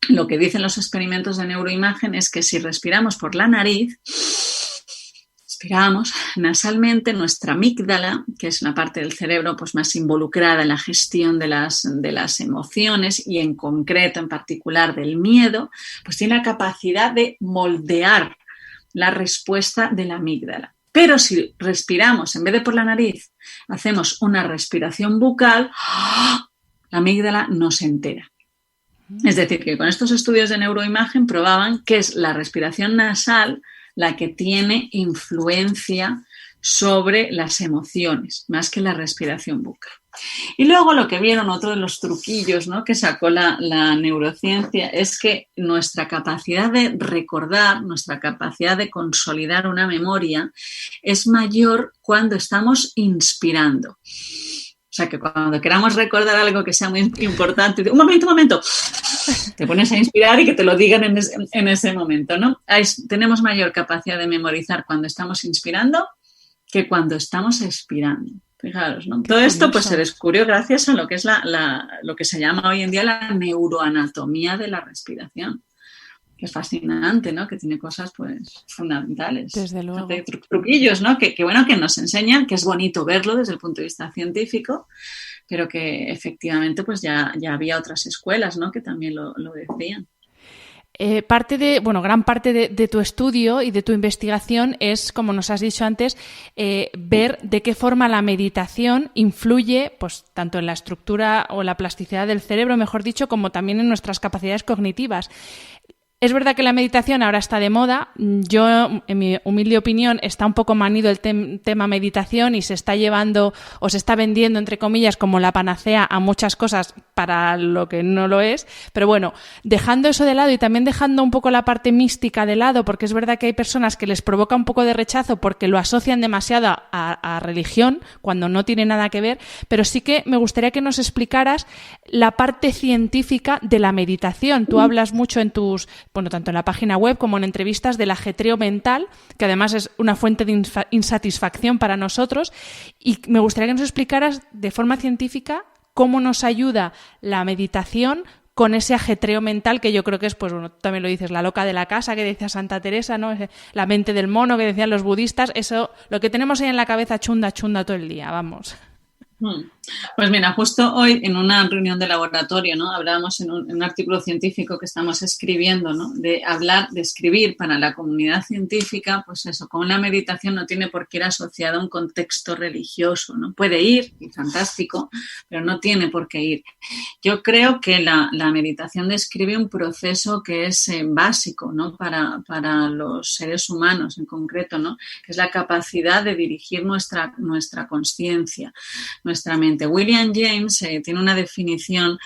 lo que dicen los experimentos de neuroimagen es que si respiramos por la nariz, respiramos nasalmente, nuestra amígdala, que es una parte del cerebro pues, más involucrada en la gestión de las emociones y en concreto, en particular, del miedo, pues tiene la capacidad de moldear la respuesta de la amígdala. Pero si respiramos, en vez de por la nariz, hacemos una respiración bucal, la amígdala no se entera. Es decir, que con estos estudios de neuroimagen probaban que es la respiración nasal la que tiene influencia sobre las emociones, más que la respiración bucal. Y luego lo que vieron, otro de los truquillos, ¿no? que sacó la neurociencia, es que nuestra capacidad de recordar, nuestra capacidad de consolidar una memoria es mayor cuando estamos inspirando. O sea, que cuando queramos recordar algo que sea muy importante, un momento, te pones a inspirar y que te lo digan en ese momento, ¿no? Tenemos mayor capacidad de memorizar cuando estamos inspirando que cuando estamos expirando. Fijaros, ¿no? Todo esto pues se descubrió gracias a lo que es lo que se llama hoy en día la neuroanatomía de la respiración, que es fascinante, ¿no? Que tiene cosas pues fundamentales. Desde luego. Truquillos, ¿no? Que bueno, que nos enseñan, que es bonito verlo desde el punto de vista científico, pero que efectivamente pues ya había otras escuelas, ¿no? que también lo decían. Gran parte de tu estudio y de tu investigación es, como nos has dicho antes, ver de qué forma la meditación influye pues, tanto en la estructura o la plasticidad del cerebro, mejor dicho, como también en nuestras capacidades cognitivas. Es verdad que la meditación ahora está de moda. Yo, en mi humilde opinión, está un poco manido el tema meditación y se está llevando o se está vendiendo, entre comillas, como la panacea a muchas cosas para lo que no lo es. Pero bueno, dejando eso de lado y también dejando un poco la parte mística de lado, porque es verdad que hay personas que les provoca un poco de rechazo porque lo asocian demasiado a religión cuando no tiene nada que ver, pero sí que me gustaría que nos explicaras la parte científica de la meditación. Tú hablas mucho en tanto en la página web como en entrevistas del ajetreo mental, que además es una fuente de insatisfacción para nosotros, y me gustaría que nos explicaras de forma científica cómo nos ayuda la meditación con ese ajetreo mental que yo creo que es, pues bueno, tú también lo dices, la loca de la casa que decía Santa Teresa, ¿no? La mente del mono que decían los budistas, eso, lo que tenemos ahí en la cabeza chunda todo el día, vamos. Pues mira, justo hoy en una reunión de laboratorio, ¿no? Hablábamos en un artículo científico que estamos escribiendo, ¿no? De escribir para la comunidad científica, pues eso, como la meditación no tiene por qué ir asociada a un contexto religioso, ¿no? Puede ir, y fantástico, pero no tiene por qué ir. Yo creo que la meditación describe un proceso que es básico, ¿no? Para los seres humanos en concreto, ¿no? Que es la capacidad de dirigir nuestra consciencia, nuestra mente. William James tiene una definición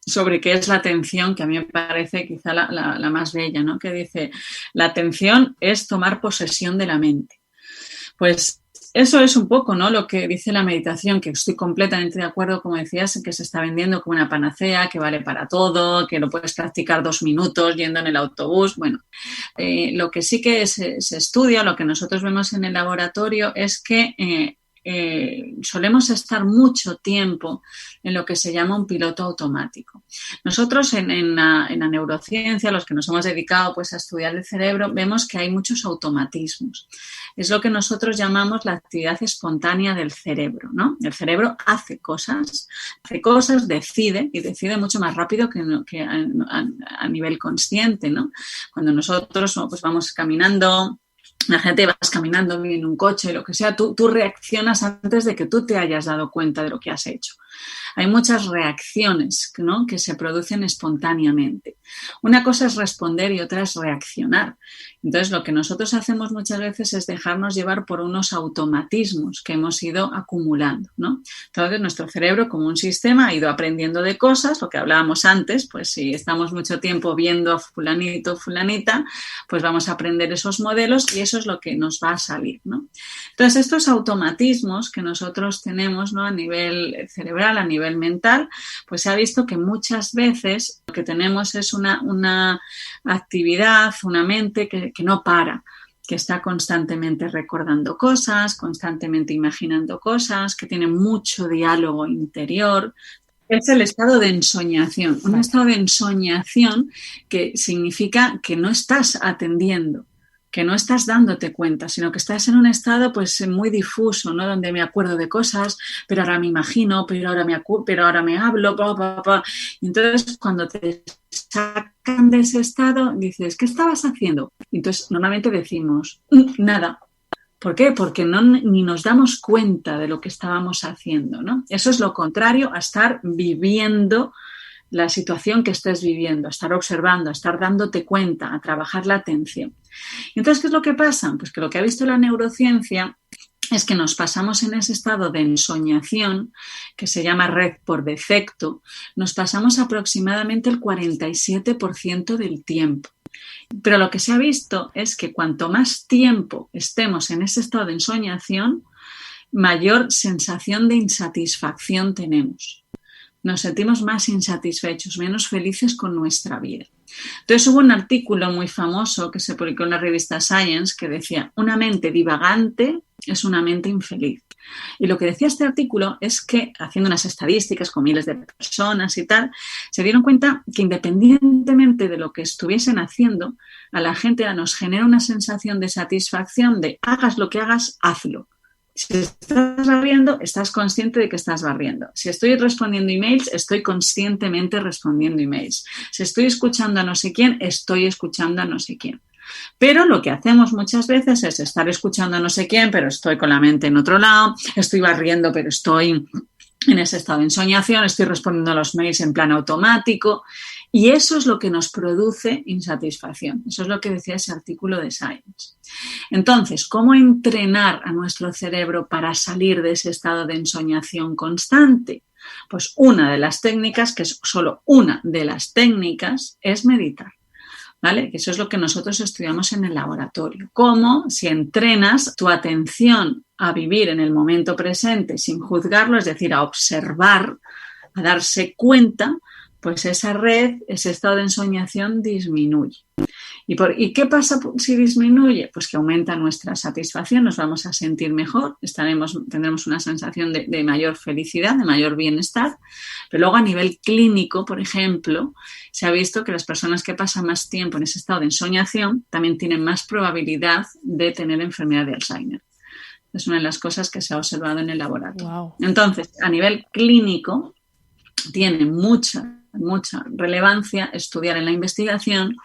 sobre qué es la atención que a mí me parece quizá la más bella, ¿no? Que dice, la atención es tomar posesión de la mente. Pues eso es un poco, ¿no? Lo que dice la meditación, que estoy completamente de acuerdo, como decías, en que se está vendiendo como una panacea, que vale para todo, que lo puedes practicar 2 minutos yendo en el autobús. Bueno, lo que sí que se estudia, lo que nosotros vemos en el laboratorio es que solemos estar mucho tiempo en lo que se llama un piloto automático. Nosotros en la neurociencia, los que nos hemos dedicado pues, a estudiar el cerebro, vemos que hay muchos automatismos. Es lo que nosotros llamamos la actividad espontánea del cerebro, ¿no? El cerebro hace cosas, decide y decide mucho más rápido que a nivel consciente, ¿no? Cuando nosotros pues, vamos caminando, imagínate, vas caminando en un coche, lo que sea, tú reaccionas antes de que tú te hayas dado cuenta de lo que has hecho. Hay muchas reacciones, ¿no? Que se producen espontáneamente. Una cosa es responder y otra es reaccionar. Entonces, lo que nosotros hacemos muchas veces es dejarnos llevar por unos automatismos que hemos ido acumulando, ¿no? Entonces, nuestro cerebro, como un sistema, ha ido aprendiendo de cosas, lo que hablábamos antes, pues si estamos mucho tiempo viendo a fulanito o fulanita, pues vamos a aprender esos modelos y eso es lo que nos va a salir, ¿no? Entonces, estos automatismos que nosotros tenemos, ¿no? A nivel cerebral, a nivel mental, pues se ha visto que muchas veces lo que tenemos es una actividad, una mente que no para, que está constantemente recordando cosas, constantemente imaginando cosas, que tiene mucho diálogo interior. Es el estado de ensoñación, un estado de ensoñación que significa que no estás atendiendo, que no estás dándote cuenta, sino que estás en un estado pues muy difuso, ¿no? Donde me acuerdo de cosas, pero ahora me imagino, pero ahora me hablo, Y entonces cuando te sacan de ese estado, dices, ¿qué estabas haciendo? Y entonces normalmente decimos, nada. ¿Por qué? Porque ni nos damos cuenta de lo que estábamos haciendo, ¿no? Eso es lo contrario a estar viviendo la situación que estés viviendo, a estar observando, a estar dándote cuenta, a trabajar la atención. Entonces, ¿qué es lo que pasa? Pues que lo que ha visto la neurociencia es que nos pasamos en ese estado de ensoñación, que se llama red por defecto, nos pasamos aproximadamente el 47% del tiempo. Pero lo que se ha visto es que cuanto más tiempo estemos en ese estado de ensoñación, mayor sensación de insatisfacción tenemos. Nos sentimos más insatisfechos, menos felices con nuestra vida. Entonces hubo un artículo muy famoso que se publicó en la revista Science que decía, una mente divagante es una mente infeliz. Y lo que decía este artículo es que, haciendo unas estadísticas con miles de personas y tal, se dieron cuenta que independientemente de lo que estuviesen haciendo, a la gente nos genera una sensación de satisfacción de hagas lo que hagas, hazlo. Si estás barriendo, estás consciente de que estás barriendo. Si estoy respondiendo emails, estoy conscientemente respondiendo emails. Si estoy escuchando a no sé quién, estoy escuchando a no sé quién. Pero lo que hacemos muchas veces es estar escuchando a no sé quién, pero estoy con la mente en otro lado, estoy barriendo, pero estoy en ese estado de ensoñación, estoy respondiendo a los mails en plan automático y eso es lo que nos produce insatisfacción. Eso es lo que decía ese artículo de Science. Entonces, ¿cómo entrenar a nuestro cerebro para salir de ese estado de ensoñación constante? Pues una de las técnicas, que es solo una de las técnicas, es meditar. ¿Vale? Que eso es lo que nosotros estudiamos en el laboratorio. Cómo, si entrenas tu atención a vivir en el momento presente sin juzgarlo, es decir, a observar, a darse cuenta, pues esa red, ese estado de ensoñación disminuye. ¿Y qué pasa si disminuye? Pues que aumenta nuestra satisfacción, nos vamos a sentir mejor, tendremos una sensación de mayor felicidad, de mayor bienestar. Pero luego a nivel clínico, por ejemplo, se ha visto que las personas que pasan más tiempo en ese estado de ensoñación también tienen más probabilidad de tener enfermedad de Alzheimer. Es una de las cosas que se ha observado en el laboratorio. Wow. Entonces, a nivel clínico, tiene mucha relevancia estudiar en la investigación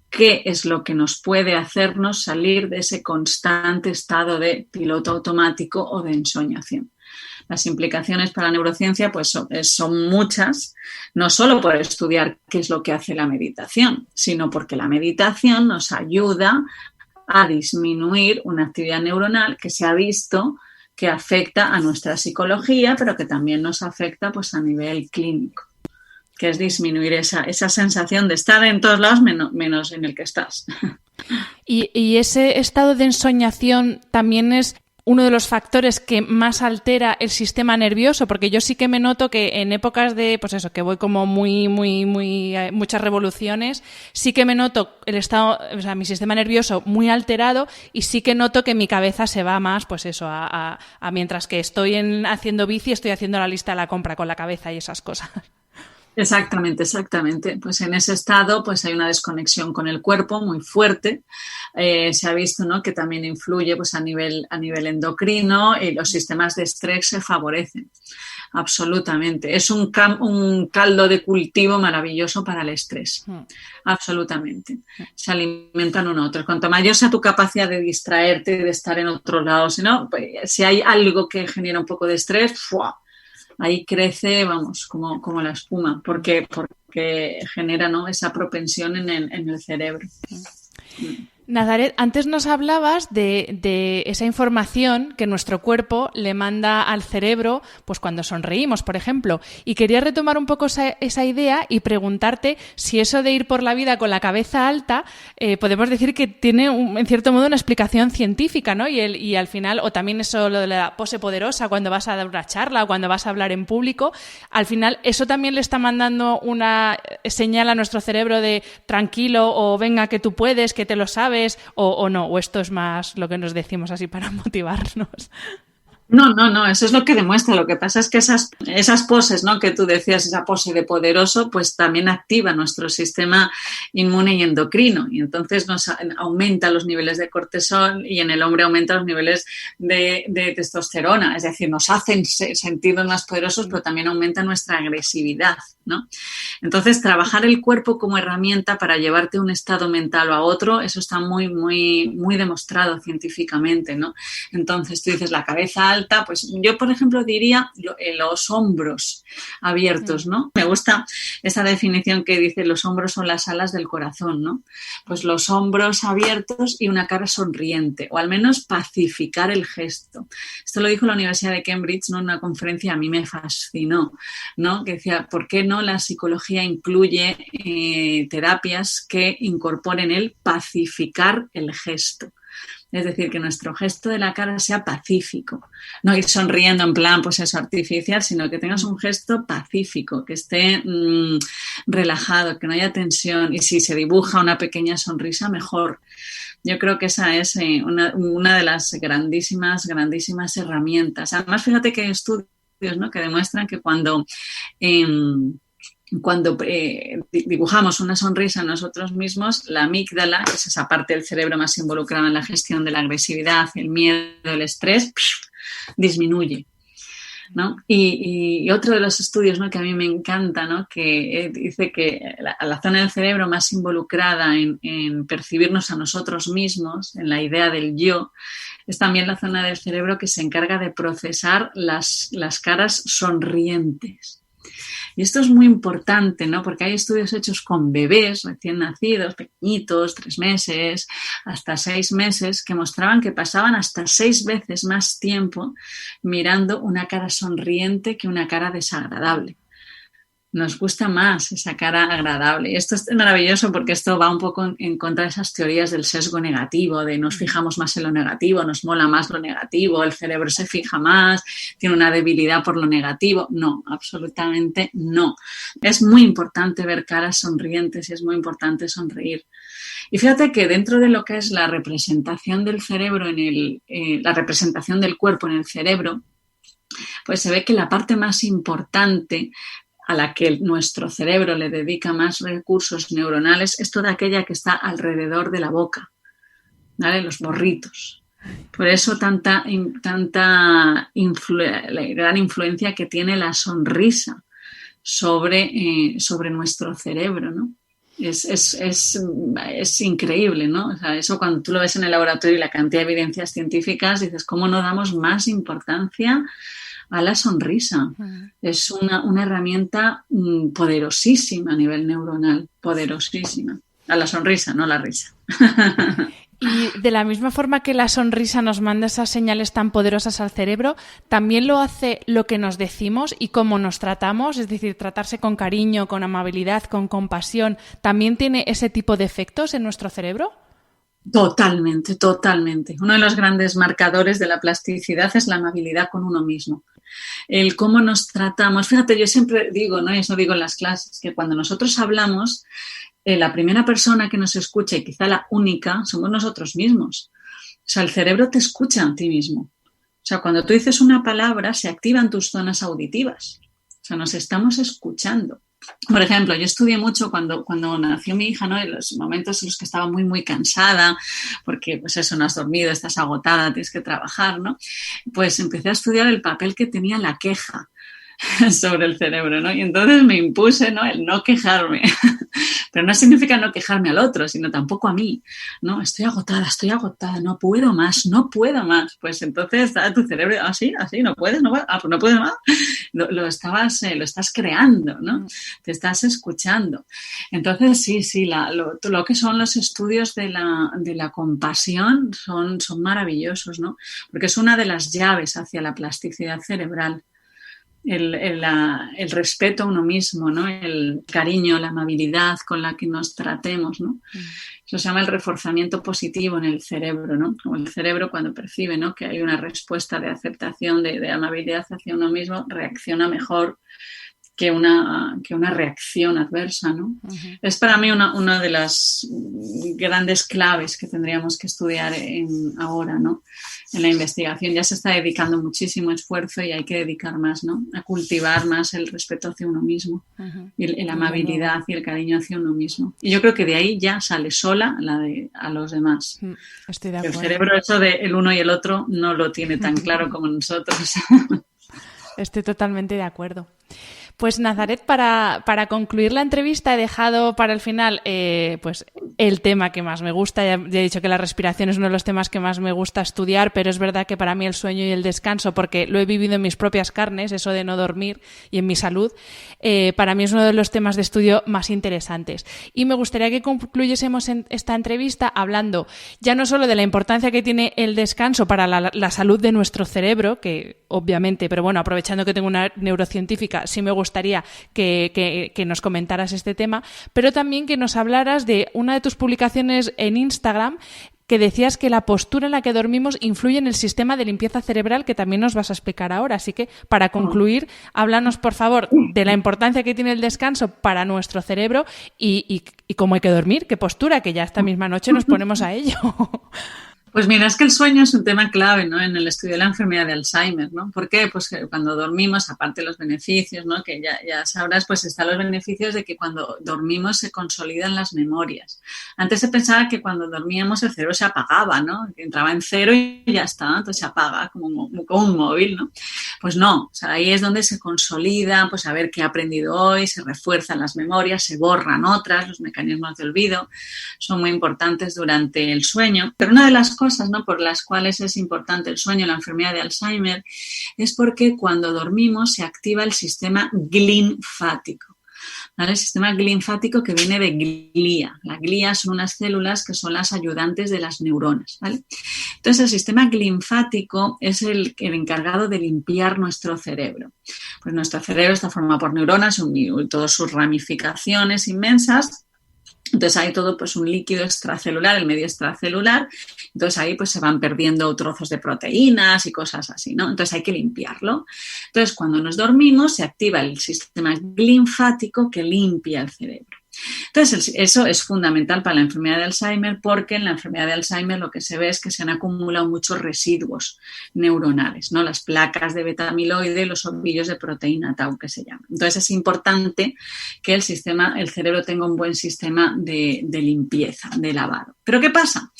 qué es lo que nos puede hacernos salir de ese constante estado de piloto automático o de ensoñación. Las implicaciones para la neurociencia pues, son muchas, no solo por estudiar qué es lo que hace la meditación, sino porque la meditación nos ayuda a disminuir una actividad neuronal que se ha visto que afecta a nuestra psicología, pero que también nos afecta pues, a nivel clínico, que es disminuir esa sensación de estar en todos lados menos en el que estás. ¿Y ese estado de ensoñación también es uno de los factores que más altera el sistema nervioso? Porque yo sí que me noto que en épocas de, pues eso, que voy como muy muchas revoluciones, sí que me noto el estado, o sea, mi sistema nervioso muy alterado, y sí que noto que mi cabeza se va más, pues eso, a mientras que estoy haciendo bici, estoy haciendo la lista de la compra con la cabeza y esas cosas. Exactamente. Pues en ese estado pues hay una desconexión con el cuerpo muy fuerte. Se ha visto, ¿no?, que también influye pues a nivel endocrino, y los sistemas de estrés se favorecen. Absolutamente. Es un caldo de cultivo maravilloso para el estrés. Absolutamente. Se alimentan uno a otro. Cuanto mayor sea tu capacidad de distraerte, de estar en otro lado, pues, si hay algo que genera un poco de estrés, ¡fua!, ahí crece, vamos, como la espuma, porque genera, ¿no?, esa propensión en el cerebro. Nazaret, antes nos hablabas de esa información que nuestro cuerpo le manda al cerebro pues cuando sonreímos, por ejemplo. Y quería retomar un poco esa idea y preguntarte si eso de ir por la vida con la cabeza alta, podemos decir que tiene, en cierto modo, una explicación científica, ¿no? Y al final, o también eso lo de la pose poderosa cuando vas a dar una charla o cuando vas a hablar en público, al final eso también le está mandando una señal a nuestro cerebro de tranquilo, o venga, que tú puedes, que te lo sabes, o no, o esto es más lo que nos decimos así para motivarnos. No, eso es lo que demuestra. Lo que pasa es que esas poses, ¿no?, que tú decías, esa pose de poderoso, pues también activa nuestro sistema inmune y endocrino, y entonces nos aumenta los niveles de cortisol, y en el hombre aumenta los niveles de testosterona, es decir, nos hacen sentirnos más poderosos, pero también aumenta nuestra agresividad, ¿no? Entonces, trabajar el cuerpo como herramienta para llevarte de un estado mental a otro, eso está muy demostrado científicamente, ¿no? Entonces, tú dices la cabeza alta, pues yo, por ejemplo, diría los hombros abiertos, ¿no? Me gusta esa definición que dice: los hombros son las alas del corazón, ¿no? Pues los hombros abiertos y una cara sonriente, o al menos pacificar el gesto. Esto lo dijo la Universidad de Cambridge, ¿no?, en una conferencia, a mí me fascinó, ¿no?, que decía, ¿por qué no la psicología incluye terapias que incorporen el pacificar el gesto? Es decir, que nuestro gesto de la cara sea pacífico, no ir sonriendo en plan, pues eso, artificial, sino que tengas un gesto pacífico, que esté relajado, que no haya tensión, y si se dibuja una pequeña sonrisa, mejor. Yo creo que esa es una de las grandísimas herramientas. Además, fíjate que hay estudios, ¿no?, que demuestran que cuando dibujamos una sonrisa en nosotros mismos, la amígdala, que es esa parte del cerebro más involucrada en la gestión de la agresividad, el miedo, el estrés, disminuye, ¿no? Y otro de los estudios, ¿no?, que a mí me encanta, ¿no?, que dice que la zona del cerebro más involucrada en percibirnos a nosotros mismos, en la idea del yo, es también la zona del cerebro que se encarga de procesar las caras sonrientes. Y esto es muy importante, ¿no?, porque hay estudios hechos con bebés recién nacidos, pequeñitos, 3 meses, hasta 6 meses, que mostraban que pasaban hasta 6 veces más tiempo mirando una cara sonriente que una cara desagradable. Nos gusta más esa cara agradable. Y esto es maravilloso, porque esto va un poco en contra de esas teorías del sesgo negativo, de nos fijamos más en lo negativo, nos mola más lo negativo, el cerebro se fija más, tiene una debilidad por lo negativo. No, absolutamente no. Es muy importante ver caras sonrientes y es muy importante sonreír. Y fíjate que dentro de lo que es la representación del cerebro la representación del cuerpo en el cerebro, pues se ve que la parte más importante a la que nuestro cerebro le dedica más recursos neuronales es toda aquella que está alrededor de la boca, ¿vale?, los borritos. Por eso la gran influencia que tiene la sonrisa sobre nuestro cerebro, ¿no? Es increíble, ¿no? O sea, eso cuando tú lo ves en el laboratorio y la cantidad de evidencias científicas, dices, ¿cómo no damos más importancia a la sonrisa? Es una herramienta poderosísima a nivel neuronal, poderosísima. A la sonrisa, no a la risa. Y de la misma forma que la sonrisa nos manda esas señales tan poderosas al cerebro, también lo hace lo que nos decimos y cómo nos tratamos, es decir, tratarse con cariño, con amabilidad, con compasión, ¿también tiene ese tipo de efectos en nuestro cerebro? Totalmente, totalmente. Uno de los grandes marcadores de la plasticidad es la amabilidad con uno mismo. El cómo nos tratamos. Fíjate, yo siempre digo, ¿no? Y eso digo en las clases, que cuando nosotros hablamos, la primera persona que nos escucha y quizá la única somos nosotros mismos. O sea, el cerebro te escucha a ti mismo. O sea, cuando tú dices una palabra, se activan tus zonas auditivas. O sea, nos estamos escuchando. Por ejemplo, yo estudié mucho cuando nació mi hija, ¿no? En los momentos en los que estaba muy, muy cansada, porque pues eso, no has dormido, estás agotada, tienes que trabajar, ¿no? Pues empecé a estudiar el papel que tenía la queja sobre el cerebro, ¿no? Y entonces me impuse, ¿no? El no quejarme. Pero no significa no quejarme al otro, sino tampoco a mí, ¿no? Estoy agotada, no puedo más. Pues entonces tu cerebro, así, no puedes, pues no puedes más. Lo estás creando, ¿no? Te estás escuchando. Entonces, sí, lo que son los estudios de la compasión son maravillosos, ¿no? Porque es una de las llaves hacia la plasticidad cerebral. El respeto a uno mismo, ¿no? El cariño, la amabilidad con la que nos tratemos, ¿no? Eso se llama el reforzamiento positivo en el cerebro, ¿no? Como el cerebro cuando percibe, ¿no? Que hay una respuesta de aceptación, de amabilidad hacia uno mismo, reacciona mejor que una reacción adversa, ¿no? Uh-huh. Es para mí una de las grandes claves que tendríamos que estudiar ahora, ¿no? En la investigación ya se está dedicando muchísimo esfuerzo y hay que dedicar más, ¿no? A cultivar más el respeto hacia uno mismo, uh-huh, y la amabilidad y el cariño hacia uno mismo. Y yo creo que de ahí ya sale sola a los demás. Estoy de acuerdo. El cerebro eso de el uno y el otro no lo tiene tan claro como nosotros. Estoy totalmente de acuerdo. Pues Nazaret, para concluir la entrevista he dejado para el final pues el tema que más me gusta. Ya he dicho que la respiración es uno de los temas que más me gusta estudiar, pero es verdad que para mí el sueño y el descanso, porque lo he vivido en mis propias carnes, eso de no dormir y en mi salud, para mí es uno de los temas de estudio más interesantes. Y me gustaría que concluyésemos en esta entrevista hablando ya no solo de la importancia que tiene el descanso para la salud de nuestro cerebro, que obviamente, pero bueno, aprovechando que tengo una neurocientífica, sí me gustaría que nos comentaras este tema, pero también que nos hablaras de una de tus publicaciones en Instagram que decías que la postura en la que dormimos influye en el sistema de limpieza cerebral, que también nos vas a explicar ahora. Así que, para concluir, háblanos, por favor, de la importancia que tiene el descanso para nuestro cerebro y cómo hay que dormir, qué postura, que ya esta misma noche nos ponemos a ello. Pues mira, es que el sueño es un tema clave, ¿no? En el estudio de la enfermedad de Alzheimer, ¿no? ¿Por qué? Pues que cuando dormimos, aparte de los beneficios, ¿no? Que ya sabrás, pues están los beneficios de que cuando dormimos se consolidan las memorias. Antes se pensaba que cuando dormíamos el cerebro se apagaba, ¿no? Que entraba en cero y ya está, entonces se apaga como un móvil, ¿no? Pues no, o sea, ahí es donde se consolida, pues a ver qué he aprendido hoy, se refuerzan las memorias, se borran otras, los mecanismos de olvido son muy importantes durante el sueño. Pero una de las cosas, ¿no?, por las cuales es importante el sueño, la enfermedad de Alzheimer, es porque cuando dormimos se activa el sistema linfático. ¿Vale? El sistema linfático que viene de glía. La glía son unas células que son las ayudantes de las neuronas, ¿vale? Entonces, el sistema linfático es el encargado de limpiar nuestro cerebro. Pues nuestro cerebro está formado por neuronas y todas sus ramificaciones inmensas. Entonces hay todo pues un líquido extracelular, el medio extracelular, entonces ahí pues se van perdiendo trozos de proteínas y cosas así, ¿no? Entonces hay que limpiarlo. Entonces cuando nos dormimos se activa el sistema linfático que limpia el cerebro. Entonces, eso es fundamental para la enfermedad de Alzheimer, porque en la enfermedad de Alzheimer lo que se ve es que se han acumulado muchos residuos neuronales, ¿no? Las placas de beta-amiloide, los ovillos de proteína tau, que se llaman. Entonces, es importante que el cerebro tenga un buen sistema de limpieza, de lavado. ¿Pero qué pasa?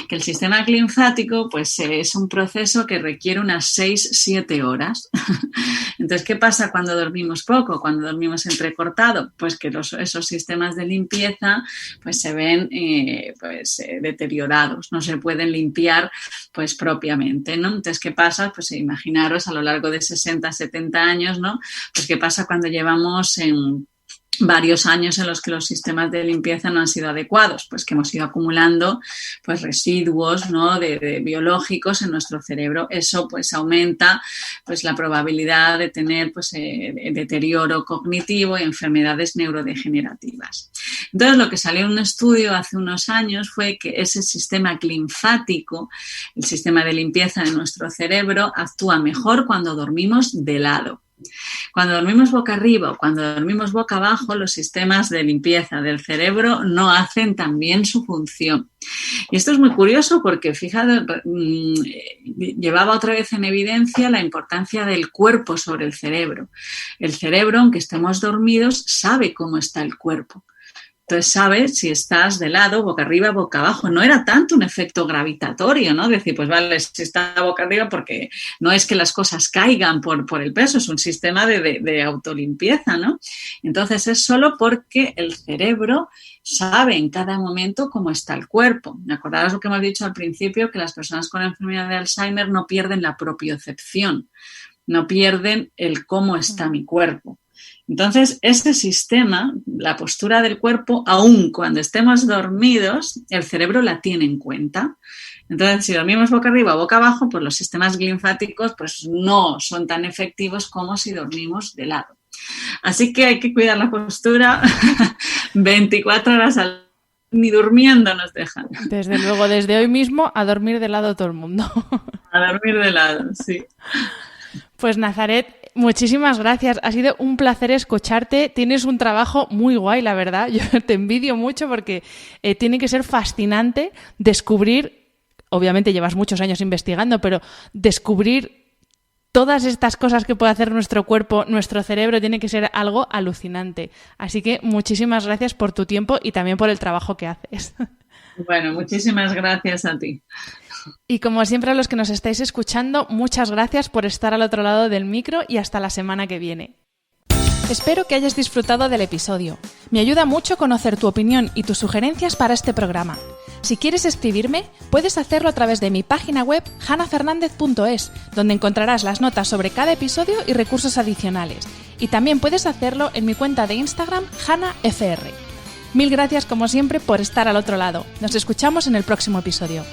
Que el sistema linfático, pues, es un proceso que requiere unas 6-7 horas. Entonces, ¿qué pasa cuando dormimos poco? Cuando dormimos entrecortado, pues que esos sistemas de limpieza pues se ven deteriorados, no se pueden limpiar pues propiamente, ¿no? Entonces, ¿qué pasa? Pues imaginaros a lo largo de 60-70 años, ¿no? Pues ¿qué pasa cuando llevamos varios años en los que los sistemas de limpieza no han sido adecuados? Pues que hemos ido acumulando pues residuos, ¿no? de biológicos en nuestro cerebro. Eso pues aumenta pues la probabilidad de tener pues deterioro cognitivo y enfermedades neurodegenerativas. Entonces, lo que salió en un estudio hace unos años fue que ese sistema linfático, el sistema de limpieza de nuestro cerebro, actúa mejor cuando dormimos de lado. Cuando dormimos boca arriba o cuando dormimos boca abajo, los sistemas de limpieza del cerebro no hacen tan bien su función. Y esto es muy curioso porque, fíjate, llevaba otra vez en evidencia la importancia del cuerpo sobre el cerebro. El cerebro, aunque estemos dormidos, sabe cómo está el cuerpo. Entonces, sabes si estás de lado, boca arriba, boca abajo. No era tanto un efecto gravitatorio, ¿no? Decir, pues vale, si está boca arriba, porque no es que las cosas caigan por el peso, es un sistema de autolimpieza, ¿no? Entonces, es solo porque el cerebro sabe en cada momento cómo está el cuerpo. Acordaros lo que hemos dicho al principio, que las personas con enfermedad de Alzheimer no pierden la propiocepción, no pierden el cómo está mi cuerpo. Entonces, ese sistema, la postura del cuerpo, aun cuando estemos dormidos, el cerebro la tiene en cuenta. Entonces, si dormimos boca arriba o boca abajo, pues los sistemas linfáticos pues, no son tan efectivos como si dormimos de lado. Así que hay que cuidar la postura 24 horas al día, ni durmiendo nos dejan. Desde luego, desde hoy mismo, a dormir de lado todo el mundo. A dormir de lado, sí. Pues Nazaret, muchísimas gracias. Ha sido un placer escucharte. Tienes un trabajo muy guay, la verdad. Yo te envidio mucho porque tiene que ser fascinante descubrir, obviamente llevas muchos años investigando, pero descubrir todas estas cosas que puede hacer nuestro cuerpo, nuestro cerebro, tiene que ser algo alucinante. Así que muchísimas gracias por tu tiempo y también por el trabajo que haces. Bueno, muchísimas gracias a ti. Y como siempre, a los que nos estáis escuchando, muchas gracias por estar al otro lado del micro y hasta la semana que viene. Espero que hayas disfrutado del episodio. Me ayuda mucho conocer tu opinión y tus sugerencias para este programa. Si quieres escribirme, puedes hacerlo a través de mi página web hanafernandez.es, donde encontrarás las notas sobre cada episodio y recursos adicionales. Y también puedes hacerlo en mi cuenta de Instagram, hanafr. Mil gracias como siempre por estar al otro lado. Nos escuchamos en el próximo episodio.